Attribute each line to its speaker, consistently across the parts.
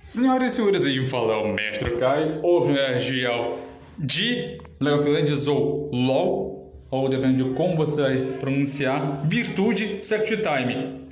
Speaker 1: Senhoras e senhores, aí fala o Mestre Kai, ou Regial de League of Legends ou LoL, ou depende de como você vai pronunciar, Virtude Sect Time.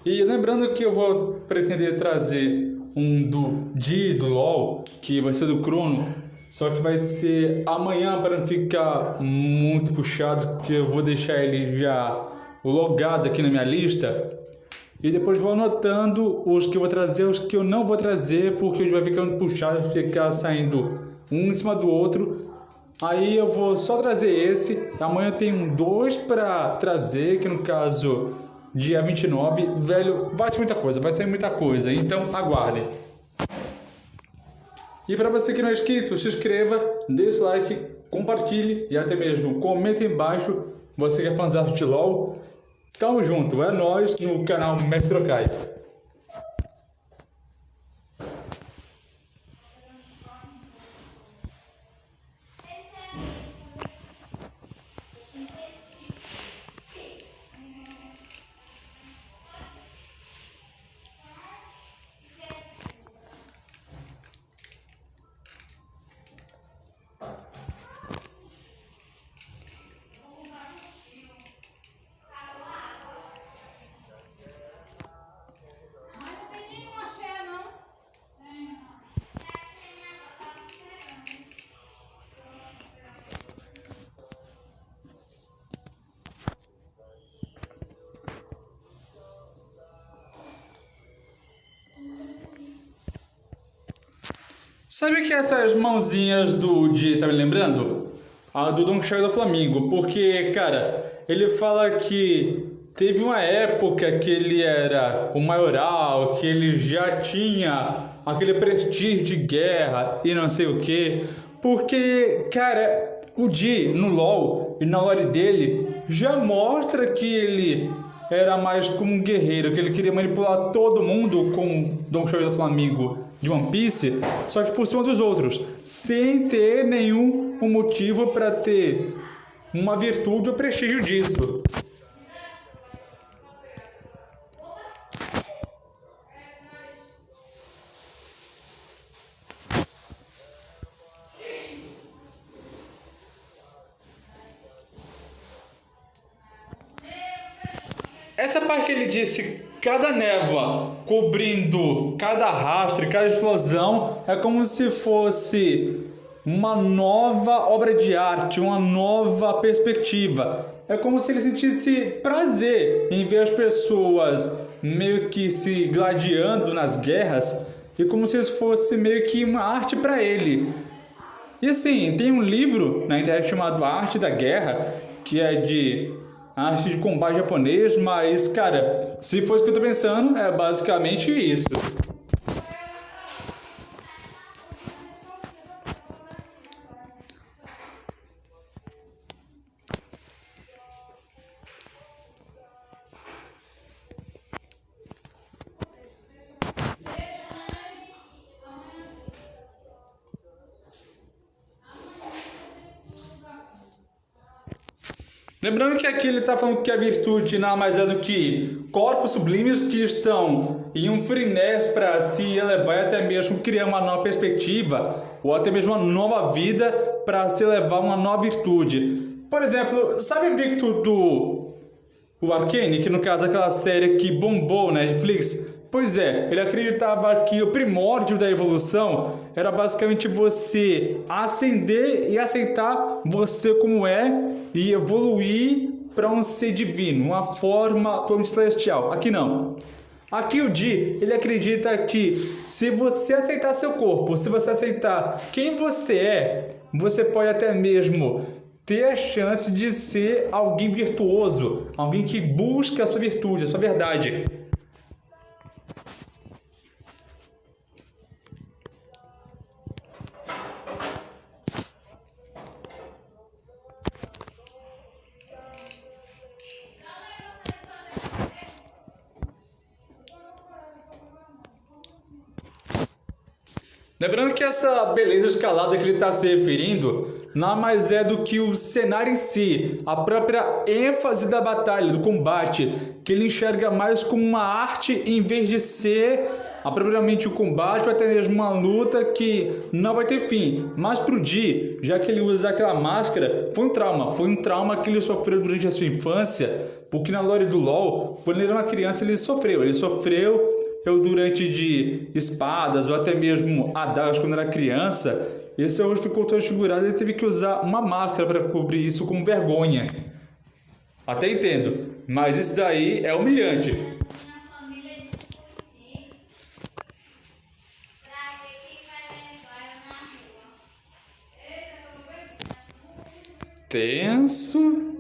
Speaker 1: E lembrando que eu vou pretender trazer um do LoL, que vai ser do Crono, só que vai ser amanhã para não ficar muito puxado, porque eu vou deixar ele já logado aqui na minha lista. E depois vou anotando os que eu vou trazer, os que eu não vou trazer, porque a gente vai ficando puxado, vai ficar saindo um em cima do outro. Aí eu vou só trazer esse. Amanhã eu tenho dois para trazer, que no caso, dia 29. Velho, vai sair muita coisa, então aguardem. E para você que não é inscrito, se inscreva, deixe o like, compartilhe e até mesmo comenta aí embaixo, você que é fãzão de LoL. Tamo junto, é nóis no canal Mestre Kai. Sabe que essas mãozinhas do Di tá me lembrando? A do Don Quixote do Flamengo, porque, cara, ele fala que teve uma época que ele era o maioral, que ele já tinha aquele prestígio de guerra e não sei o que, porque, cara, o Di no LoL e na lore dele já mostra que ele era mais como um guerreiro, que ele queria manipular todo mundo com Don Quixote do Flamengo de One Piece, só que por cima dos outros, sem ter nenhum motivo para ter uma virtude ou prestígio disso. Essa parte que ele disse, cada névoa cobrindo cada rastro, cada explosão, é como se fosse uma nova obra de arte, uma nova perspectiva. É como se ele sentisse prazer em ver as pessoas meio que se gladiando nas guerras, e como se isso fosse meio que uma arte para ele. E assim, tem um livro na internet chamado Arte da Guerra, que é de arte de combate japonês, mas, cara, se for o que eu tô pensando, é basicamente isso. Lembrando que aqui ele está falando que a virtude nada mais é do que corpos sublimes que estão em um frenesi para se elevar e até mesmo criar uma nova perspectiva ou até mesmo uma nova vida para se elevar a uma nova virtude. Por exemplo, sabe o Victor do Arcane, que no caso é aquela série que bombou na Netflix? Pois é, ele acreditava que o primórdio da evolução era basicamente você ascender e aceitar você como é e evoluir para um ser divino, uma forma totalmente celestial. Aqui não. Aqui o Di, ele acredita que se você aceitar seu corpo, se você aceitar quem você é, você pode até mesmo ter a chance de ser alguém virtuoso, alguém que busca a sua virtude, a sua verdade. Lembrando que essa beleza escalada que ele está se referindo nada mais é do que o cenário em si, a própria ênfase da batalha, do combate, que ele enxerga mais como uma arte em vez de ser propriamente o combate ou até mesmo uma luta que não vai ter fim. Mas pro Di, já que ele usa aquela máscara, foi um trauma que ele sofreu durante a sua infância, porque na lore do LoL, quando ele era uma criança, ele sofreu durante de espadas ou até mesmo adagas quando era criança. Esse hoje ficou transfigurado e ele teve que usar uma máscara para cobrir isso com vergonha. Até entendo, mas isso daí é humilhante. Tenso.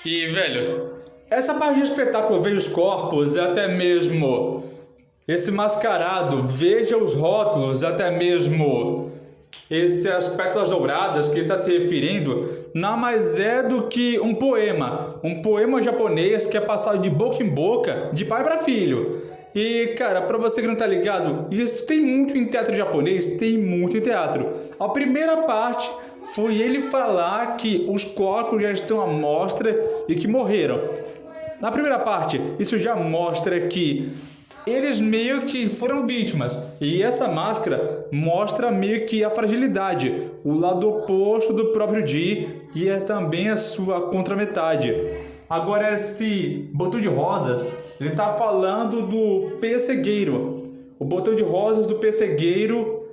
Speaker 1: E, velho, essa parte de espetáculo, veja os corpos, até mesmo esse mascarado, veja os rótulos, até mesmo esse aspecto das douradas que ele está se referindo, nada mais é do que um poema japonês que é passado de boca em boca, de pai para filho. E, cara, pra você que não tá ligado, isso tem muito em teatro japonês, tem muito em teatro. A primeira parte foi ele falar que os corpos já estão à mostra e que morreram. Na primeira parte, isso já mostra que eles meio que foram vítimas. E essa máscara mostra meio que a fragilidade, o lado oposto do próprio Di e é também a sua contrametade. Agora esse botão de rosas, ele tá falando do pessegueiro. O botão de rosas do pessegueiro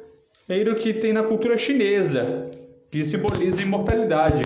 Speaker 1: é o que tem na cultura chinesa, que simboliza a imortalidade.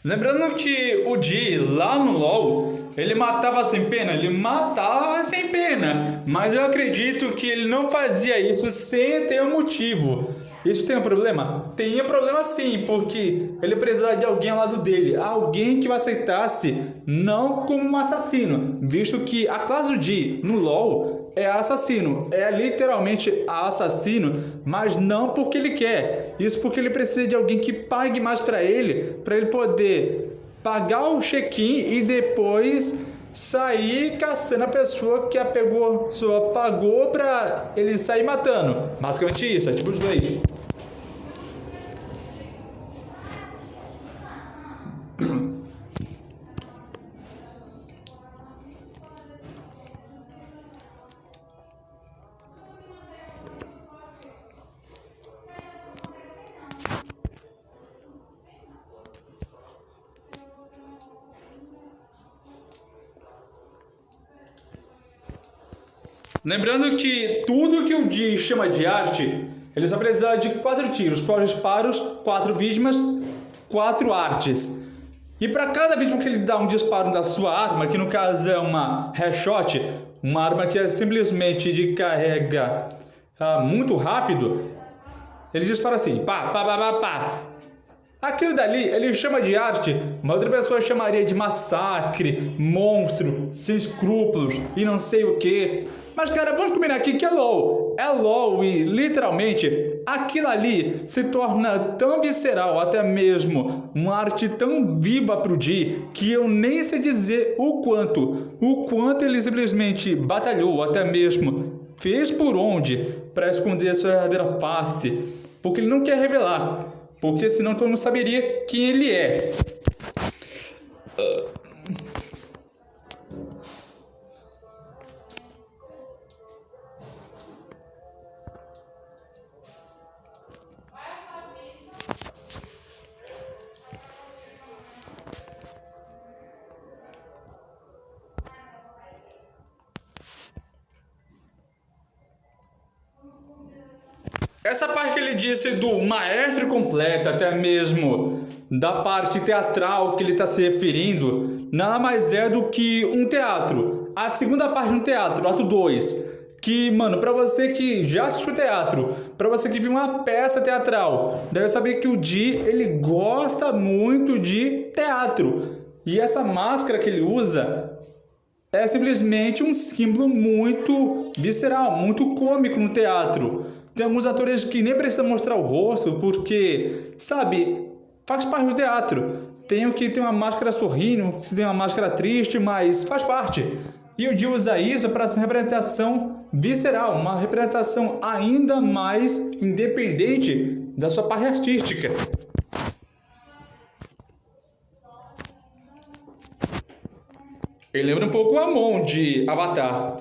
Speaker 1: Lembrando que o Di, lá no LoL, ele matava sem pena? Ele matava sem pena. Mas eu acredito que ele não fazia isso sem ter um motivo. Isso tem um problema? Tem um problema sim, porque ele precisava de alguém ao lado dele. Alguém que o aceitasse não como um assassino. Visto que a classe do Di, no LoL, é assassino. É literalmente assassino, mas não porque ele quer. Isso porque ele precisa de alguém que pague mais para ele poder pagar o check-in e depois sair caçando a pessoa que só pagou para ele sair matando. Basicamente isso, é tipo os dois. Lembrando que tudo que o Di chama de arte, ele só precisa de 4 tiros, 4 disparos, 4 vítimas, 4 artes. E para cada vítima que ele dá um disparo da sua arma, que no caso é uma headshot, uma arma que é simplesmente de carrega muito rápido, ele dispara assim, pá, pá, pá, pá, pá. Aquilo dali ele chama de arte, mas outra pessoa chamaria de massacre, monstro, sem escrúpulos e não sei o que. Mas, cara, vamos combinar aqui que é LoL. É LoL e, literalmente, aquilo ali se torna tão visceral, até mesmo uma arte tão viva pro Di, que eu nem sei dizer o quanto ele simplesmente batalhou, até mesmo fez por onde para esconder a sua verdadeira face, porque ele não quer revelar, porque senão todo mundo saberia quem ele é. Essa parte que ele disse do maestro completo, até mesmo da parte teatral que ele está se referindo, nada mais é do que um teatro. A segunda parte de um teatro, ato 2, que, mano, pra você que já assistiu teatro, pra você que viu uma peça teatral, deve saber que o Di, ele gosta muito de teatro. E essa máscara que ele usa é simplesmente um símbolo muito visceral, muito cômico no teatro. Tem alguns atores que nem precisam mostrar o rosto, porque, sabe, faz parte do teatro. Tem o que tem uma máscara sorrindo, que tem uma máscara triste, mas faz parte. E o Di usa isso para essa representação visceral, uma representação ainda mais independente da sua parte artística. Ele lembra um pouco o Amon de Avatar.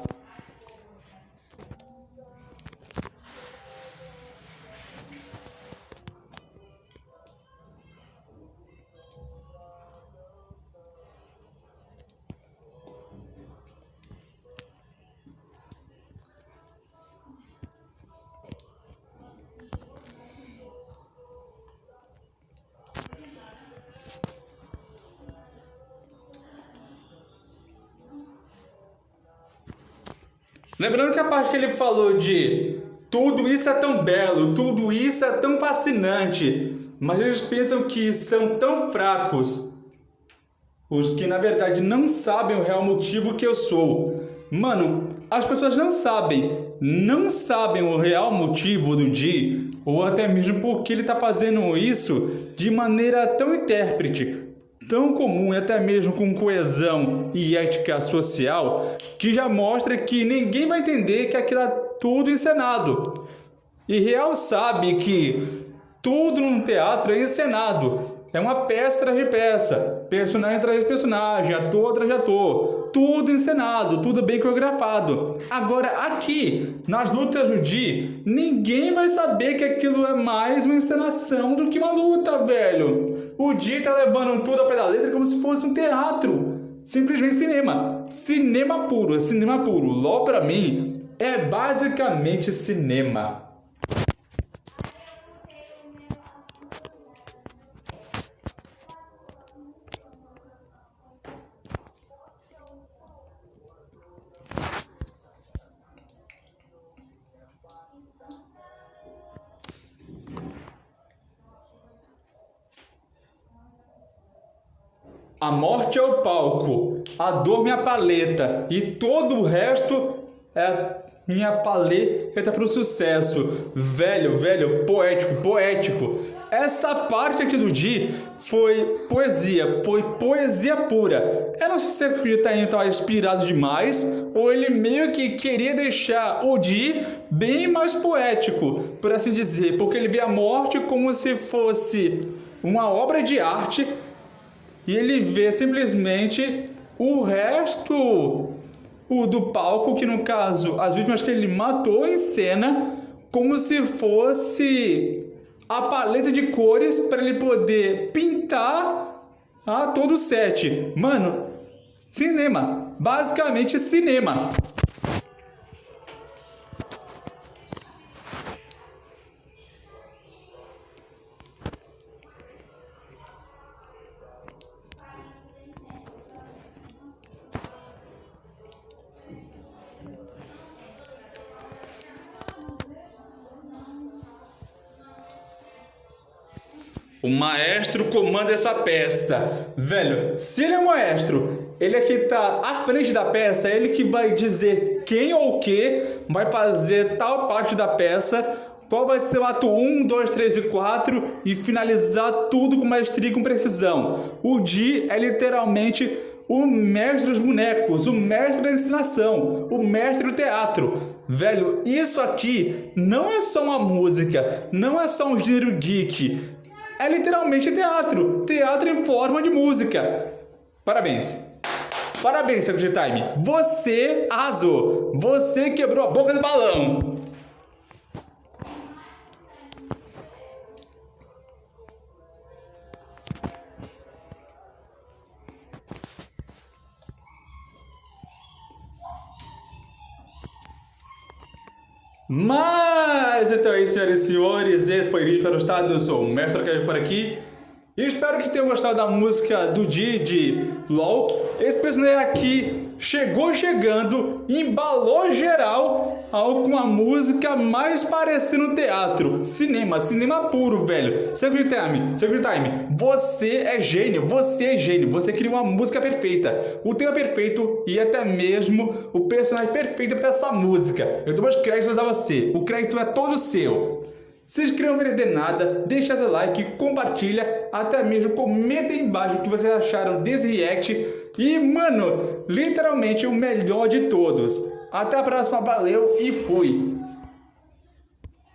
Speaker 1: Lembrando que a parte que ele falou de tudo isso é tão belo, tudo isso é tão fascinante, mas eles pensam que são tão fracos, os que na verdade não sabem o real motivo que eu sou. Mano, as pessoas não sabem o real motivo do Di, ou até mesmo porque ele está fazendo isso de maneira tão intérprete, tão comum e até mesmo com coesão e ética social, que já mostra que ninguém vai entender que aquilo é tudo encenado. E Real sabe que tudo num teatro é encenado. É uma peça atrás de peça, personagem atrás de personagem, ator atrás de ator, tudo encenado, tudo bem coreografado. Agora aqui, nas lutas do Di, ninguém vai saber que aquilo é mais uma encenação do que uma luta, velho. O Di tá levando tudo ao pé da letra como se fosse um teatro. Simplesmente cinema. Cinema puro, cinema puro. LOL pra mim é basicamente cinema. A morte é o palco, a dor minha paleta e todo o resto é minha paleta para o sucesso. Velho, poético. Essa parte aqui do Di foi poesia pura. Eu não sei se ele estava inspirado demais ou ele meio que queria deixar o Di bem mais poético, por assim dizer, porque ele vê a morte como se fosse uma obra de arte. E ele vê simplesmente o resto do palco, que no caso, as vítimas que ele matou em cena, como se fosse a paleta de cores para ele poder pintar todo o set. Mano, cinema, basicamente cinema. O maestro comanda essa peça. Velho, se ele é o maestro, ele é que tá à frente da peça, é ele que vai dizer quem ou o que vai fazer tal parte da peça, qual vai ser o ato 1, 2, 3 e 4 e finalizar tudo com maestria e com precisão. O Di é literalmente o mestre dos bonecos, o mestre da encenação, o mestre do teatro. Velho, isso aqui não é só uma música, não é só um gênero geek. É literalmente teatro. Teatro em forma de música. Parabéns. Parabéns, Secret Time. Você arrasou. Você quebrou a boca do balão. Mas então é isso, senhoras e senhores, esse foi o vídeo para o estado. Eu sou o Mestre Arcade por aqui e espero que tenham gostado da música do Di de LOL, esse personagem aqui chegou chegando, embalou geral com a música mais parecendo teatro, cinema puro, velho. Secret Time, você é gênio, você criou uma música perfeita, o tema perfeito e até mesmo o personagem perfeito para essa música. Eu dou meus créditos a você, o crédito é todo seu. Se inscreva, não vai perder nada, deixa seu like, compartilha, até mesmo comenta aí embaixo o que vocês acharam desse react. E, mano, literalmente o melhor de todos. Até a próxima, valeu e fui!